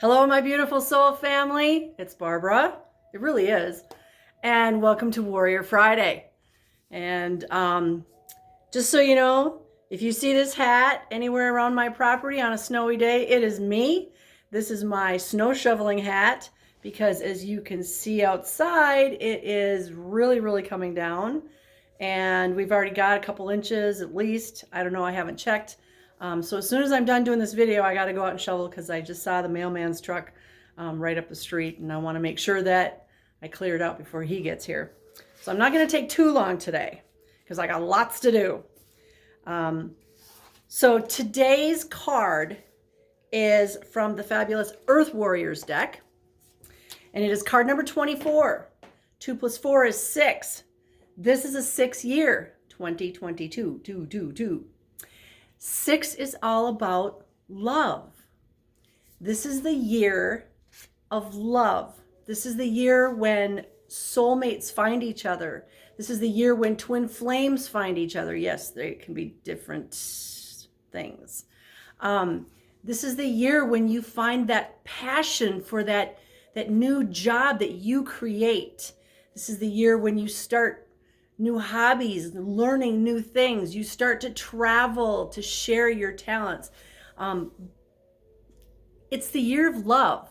Hello, my beautiful soul family. It's Barbara. It really is. And welcome to Warrior Friday. And just so you know, if you see this hat anywhere around my property on a snowy day, it is me. This is my snow shoveling hat because as you can see outside, it is really, really coming down. And we've already got a couple inches at least. I don't know, I haven't checked. So as soon as I'm done doing this video, I got to go out and shovel because I just saw the mailman's truck right up the street, and I want to make sure that I clear it out before he gets here. So I'm not going to take too long today because I got lots to do. So today's card is from the fabulous Earth Warriors deck, and it is card number 24. 2 plus 4 is 6. This is a 6 year, 2022, 222. 6 is all about love. This is the year of love. This is the year when soulmates find each other. This is the year when twin flames find each other. Yes, they can be different things. This is the year when you find that passion for that new job that you create. This is the year when you start new hobbies, learning new things. You start to travel, to share your talents. It's the year of love.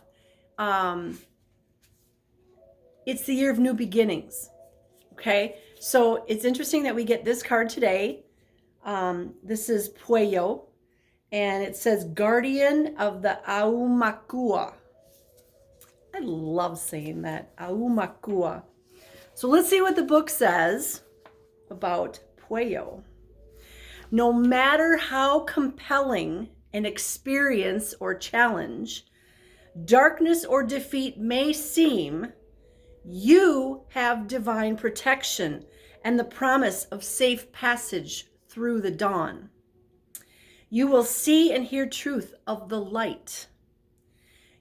It's the year of new beginnings. Okay, so it's interesting that we get this card today. This is Pueo, and it says Guardian of the Aumakua. I love saying that, Aumakua. So let's see what the book says about Pueo. No matter how compelling an experience or challenge, darkness or defeat may seem, you have divine protection and the promise of safe passage through the dawn. You will see and hear truth of the light.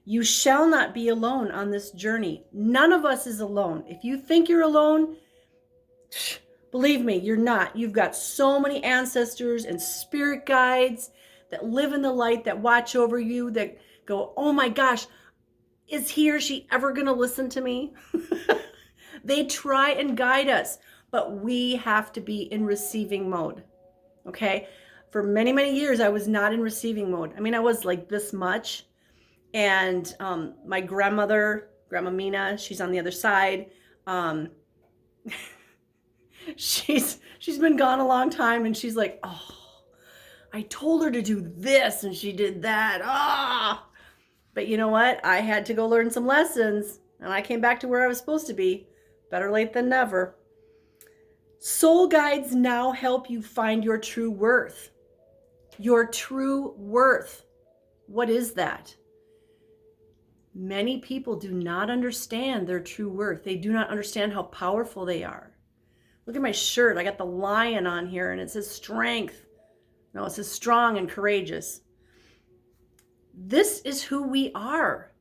You shall not be alone on this journey. None of us is alone. If you think you're alone, believe me, you're not. You've got so many ancestors and spirit guides that live in the light, that watch over you, that go, oh my gosh, is he or she ever going to listen to me? They try and guide us, but we have to be in receiving mode. Okay? For many, many years, I was not in receiving mode. I mean, I was like this much. And my grandmother, Grandma Mina, she's on the other side. She's been gone a long time, and she's like, oh, I told her to do this, and she did that. Ah, but you know what? I had to go learn some lessons, and I came back to where I was supposed to be. Better late than never. Soul guides now help you find your true worth. Your true worth. What is that? Many people do not understand their true worth. They do not understand how powerful they are. Look at my shirt. I got the lion on here, and it says strength. No, it says strong and courageous. This is who we are.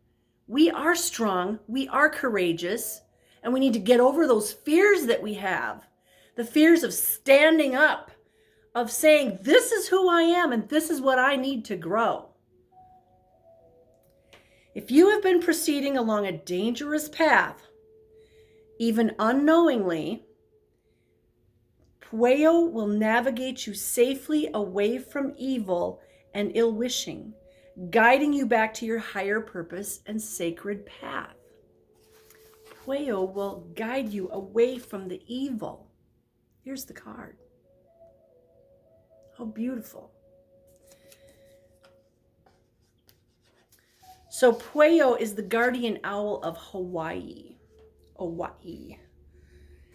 We are strong. We are courageous. And we need to get over those fears that we have. The fears of standing up, of saying, this is who I am, and this is what I need to grow. If you have been proceeding along a dangerous path, even unknowingly, Pueo will navigate you safely away from evil and ill-wishing, guiding you back to your higher purpose and sacred path. Pueo will guide you away from the evil. Here's the card. How beautiful. So Pueo is the guardian owl of Hawaii. Hawaii.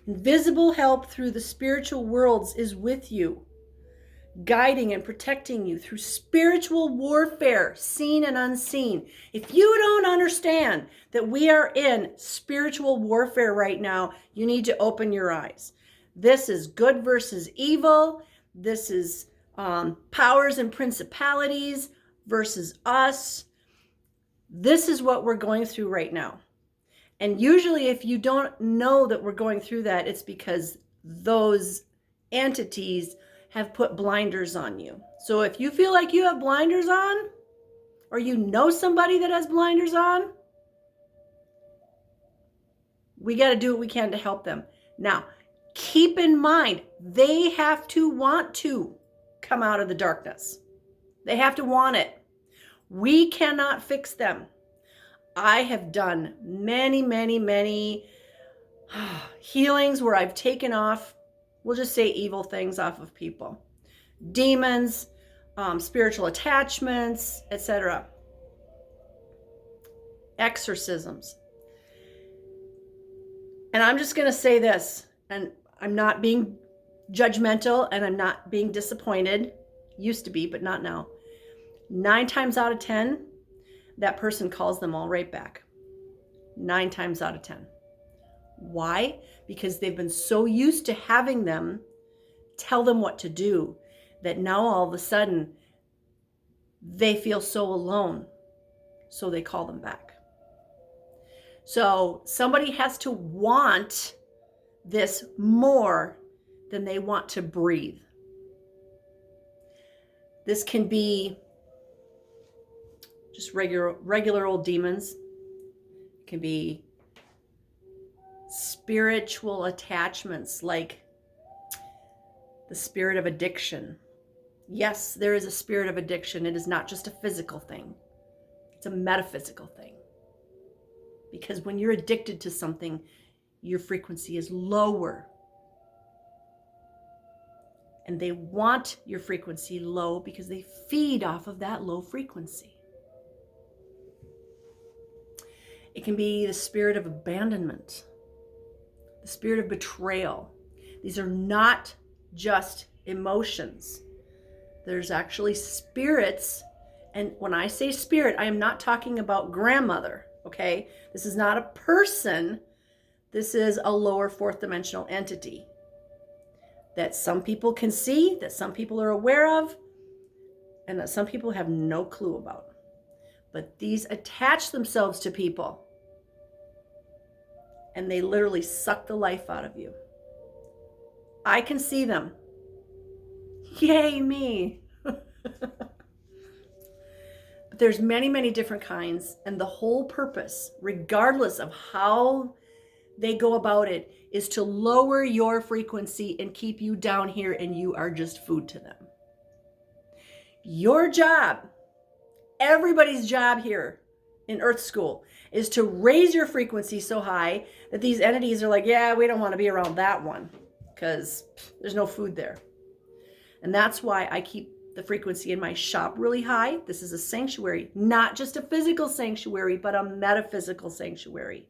Invisible help through the spiritual worlds is with you, guiding and protecting you through spiritual warfare, seen and unseen. If you don't understand that we are in spiritual warfare right now, you need to open your eyes. This is good versus evil. This is powers and principalities versus us. This is what we're going through right now. And usually if you don't know that we're going through that, it's because those entities have put blinders on you. So if you feel like you have blinders on, or you know somebody that has blinders on, we got to do what we can to help them. Now, keep in mind, they have to want to come out of the darkness. They have to want it. We cannot fix them. I have done many healings where I've taken off, we'll just say evil things off of people. Demons, spiritual attachments, etc. Exorcisms. And I'm just going to say this, and I'm not being judgmental and I'm not being disappointed. Used to be, but not now. 9 times out of 10, that person calls them all right back. 9 times out of 10. Why? Because they've been so used to having them tell them what to do that now all of a sudden they feel so alone. So they call them back. So somebody has to want this more than they want to breathe. This can be just regular old demons. It can be spiritual attachments like the spirit of addiction. Yes, there is a spirit of addiction. It is not just a physical thing. It's a metaphysical thing. Because when you're addicted to something, your frequency is lower. And they want your frequency low because they feed off of that low frequency. It can be the spirit of abandonment, the spirit of betrayal. These are not just emotions. There's actually spirits. And when I say spirit, I am not talking about grandmother, okay? This is not a person. This is a lower fourth dimensional entity that some people can see, that some people are aware of, and that some people have no clue about. But these attach themselves to people, and they literally suck the life out of you. I can see them. Yay, me. But there's many different kinds, and the whole purpose, regardless of how they go about it, is to lower your frequency and keep you down here, and you are just food to them. Your job, everybody's job here in Earth School, is to raise your frequency so high that these entities are like, yeah, we don't want to be around that one because there's no food there. And that's why I keep the frequency in my shop really high. This is a sanctuary, not just a physical sanctuary, but a metaphysical sanctuary.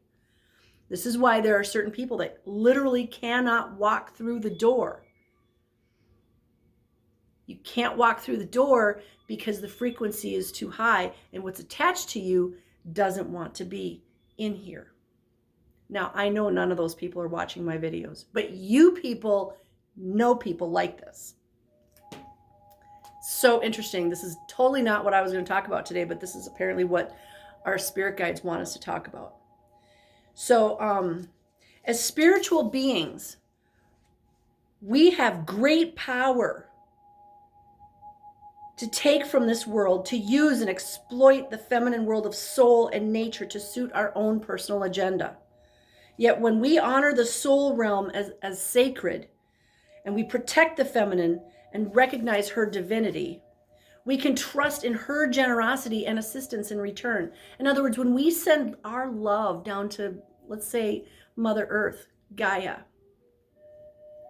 This is why there are certain people that literally cannot walk through the door. You can't walk through the door because the frequency is too high, and what's attached to you doesn't want to be in here. Now, I know none of those people are watching my videos, but you people know people like this. So interesting. This is totally not what I was going to talk about today, but this is apparently what our spirit guides want us to talk about. So, as spiritual beings, we have great power to take from this world, to use and exploit the feminine world of soul and nature to suit our own personal agenda. Yet when we honor the soul realm as sacred, and we protect the feminine and recognize her divinity, we can trust in her generosity and assistance in return. In other words, when we send our love down to, let's say, Mother Earth, Gaia,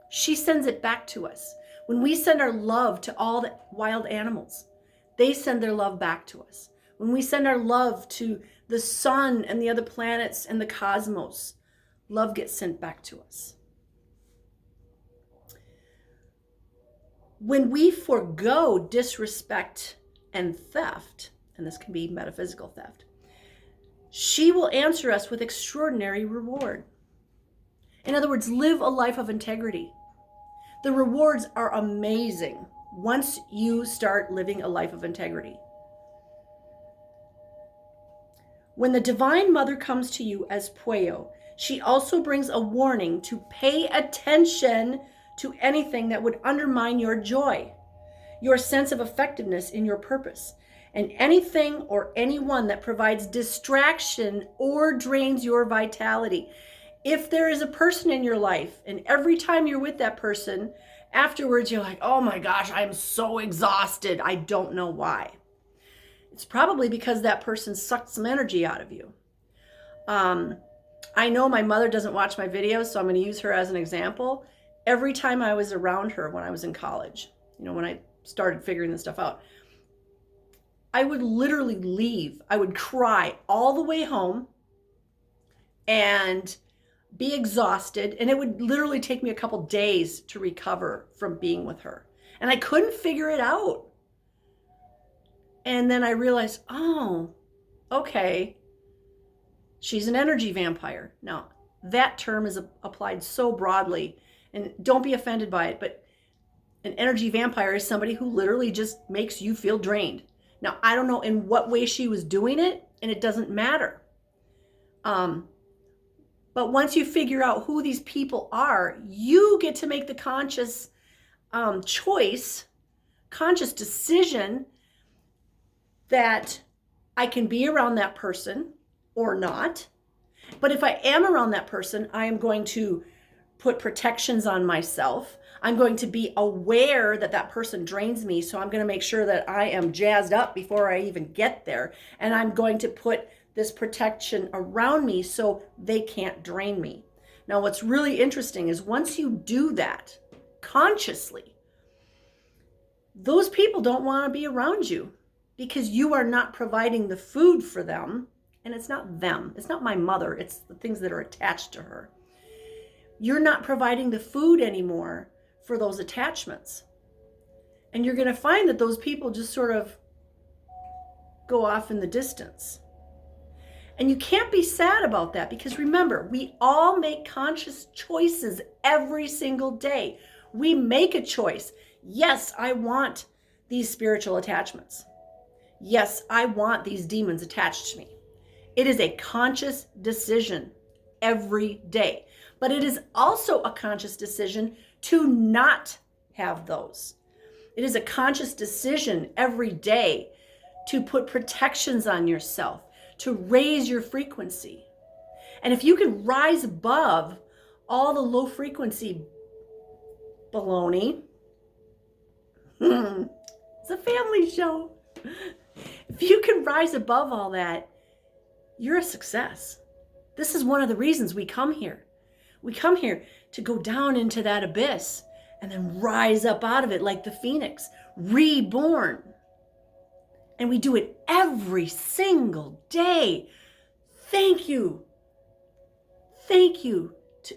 she sends it back to us. When we send our love to all the wild animals, they send their love back to us. When we send our love to the sun and the other planets and the cosmos, love gets sent back to us. When we forego disrespect and theft, and this can be metaphysical theft, she will answer us with extraordinary reward. In other words, live a life of integrity. The rewards are amazing once you start living a life of integrity. When the Divine Mother comes to you as Pueo, she also brings a warning to pay attention to anything that would undermine your joy, your sense of effectiveness in your purpose, and anything or anyone that provides distraction or drains your vitality. If there is a person in your life and every time you're with that person, afterwards you're like, oh my gosh, I'm so exhausted. I don't know why. It's probably because that person sucked some energy out of you. I know my mother doesn't watch my videos, so I'm going to use her as an example. Every time I was around her when I was in college, when I started figuring this stuff out, I would literally leave. I would cry all the way home and be exhausted. And it would literally take me a couple days to recover from being with her. And I couldn't figure it out. And then I realized, oh, okay, she's an energy vampire. Now, that term is applied so broadly, and don't be offended by it, but an energy vampire is somebody who literally just makes you feel drained. Now, I don't know in what way she was doing it, and it doesn't matter. But once you figure out who these people are, you get to make the conscious choice, conscious decision that I can be around that person or not. But if I am around that person, I am going to put protections on myself. I'm going to be aware that that person drains me. So I'm going to make sure that I am jazzed up before I even get there. And I'm going to put this protection around me so they can't drain me. Now, what's really interesting is once you do that consciously, those people don't want to be around you because you are not providing the food for them. And it's not them. It's not my mother. It's the things that are attached to her. You're not providing the food anymore for those attachments. And you're going to find that those people just sort of go off in the distance. And you can't be sad about that because remember, we all make conscious choices every single day. We make a choice. Yes, I want these spiritual attachments. Yes, I want these demons attached to me. It is a conscious decision every day. But it is also a conscious decision to not have those. It is a conscious decision every day to put protections on yourself, to raise your frequency. And if you can rise above all the low frequency baloney, it's a family show. If you can rise above all that, you're a success. This is one of the reasons we come here. We come here to go down into that abyss and then rise up out of it like the phoenix, reborn. And we do it every single day. Thank you. Thank you to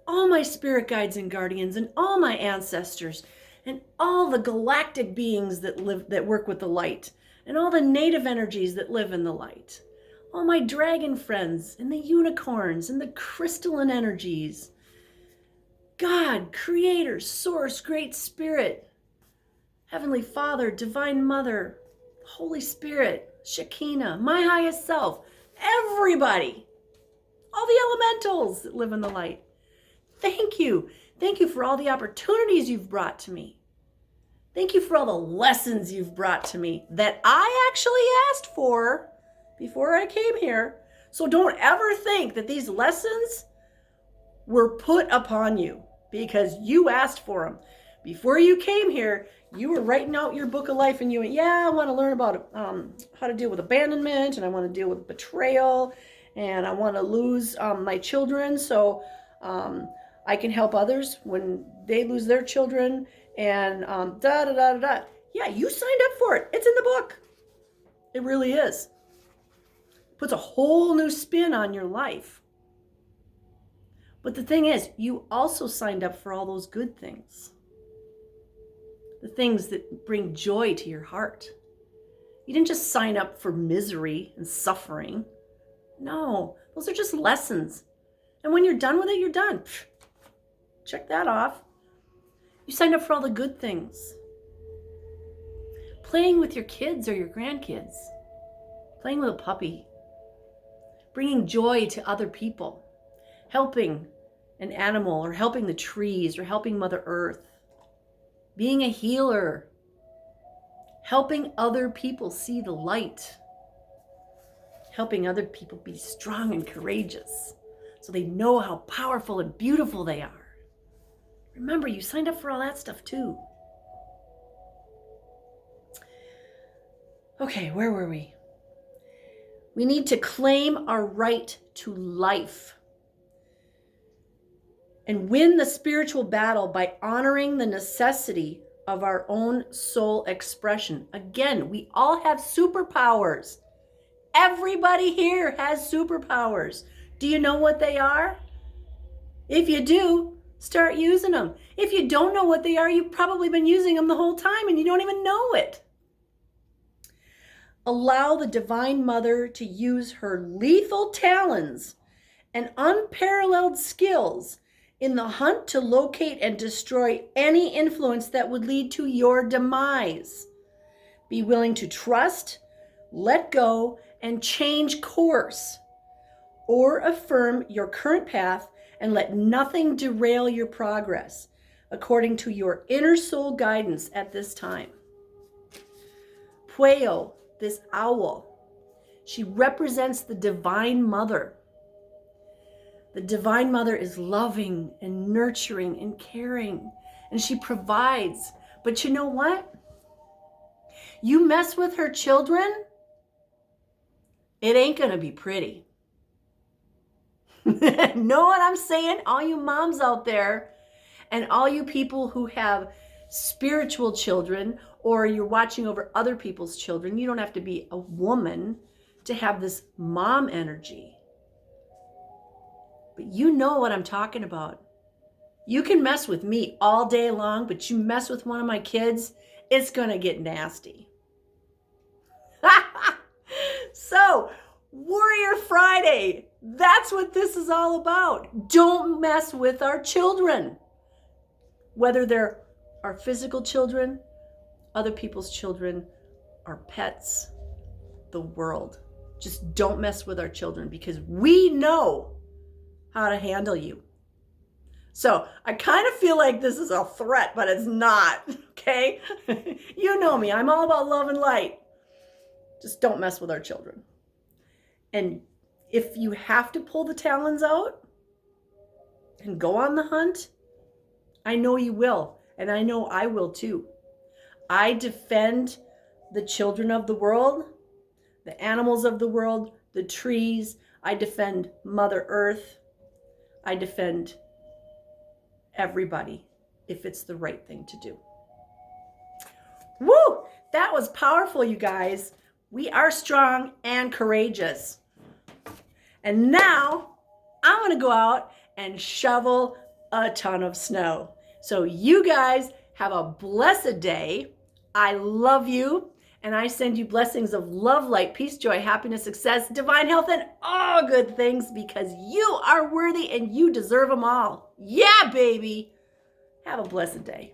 all my spirit guides and guardians and all my ancestors and all the galactic beings that work with the light and all the native energies that live in the light. All my dragon friends and the unicorns and the crystalline energies. God, Creator, Source, Great Spirit, Heavenly Father, Divine Mother, Holy Spirit, Shekinah, my highest self, everybody, all the elementals that live in the light. Thank you. Thank you for all the opportunities you've brought to me. Thank you for all the lessons you've brought to me that I actually asked for before I came here. So don't ever think that these lessons were put upon you because you asked for them. Before you came here, you were writing out your book of life and you went, yeah, I want to learn about how to deal with abandonment and I want to deal with betrayal and I want to lose my children so I can help others when they lose their children and Yeah, you signed up for it. It's in the book. It really is. Puts a whole new spin on your life. But the thing is, you also signed up for all those good things. The things that bring joy to your heart. You didn't just sign up for misery and suffering. No, those are just lessons. And when you're done with it, you're done. Check that off. You signed up for all the good things. Playing with your kids or your grandkids. Playing with a puppy. Bringing joy to other people. Helping an animal or helping the trees or helping Mother Earth. Being a healer. helping other people see the light, helping other people be strong and courageous so they know how powerful and beautiful they are. Remember, you signed up for all that stuff too. Okay, where were we? We need to claim our right to life and win the spiritual battle by honoring the necessity of our own soul expression. Again, we all have superpowers. Everybody here has superpowers. Do you know what they are? If you do, start using them. If you don't know what they are, you've probably been using them the whole time and you don't even know it. Allow the Divine Mother to use her lethal talons and unparalleled skills in the hunt to locate and destroy any influence that would lead to your demise. Be willing to trust, let go, and change course, or affirm your current path and let nothing derail your progress according to your inner soul guidance at this time. Pueo, this owl, she represents the Divine Mother. The Divine Mother is loving and nurturing and caring, and she provides. But you know what? You mess with her children, it ain't gonna be pretty. Know what I'm saying? All you moms out there and all you people who have spiritual children or you're watching over other people's children, you don't have to be a woman to have this mom energy. But you know what I'm talking about. You can mess with me all day long, but you mess with one of my kids, it's gonna get nasty. So, Warrior Friday, that's what this is all about. Don't mess with our children. Whether they're our physical children, other people's children, our pets, the world. Just don't mess with our children because we know how to handle you. So I kind of feel like this is a threat, but it's not, okay? You know me, I'm all about love and light. Just don't mess with our children. And if you have to pull the talons out and go on the hunt, I know you will, and I know I will too. I defend the children of the world, the animals of the world, the trees. I defend Mother Earth. I defend everybody if it's the right thing to do. Woo! That was powerful, you guys. We are strong and courageous. And now I'm going to go out and shovel a ton of snow. So you guys have a blessed day. I love you. And I send you blessings of love, light, peace, joy, happiness, success, divine health, and all good things because you are worthy and you deserve them all. Yeah, baby. Have a blessed day.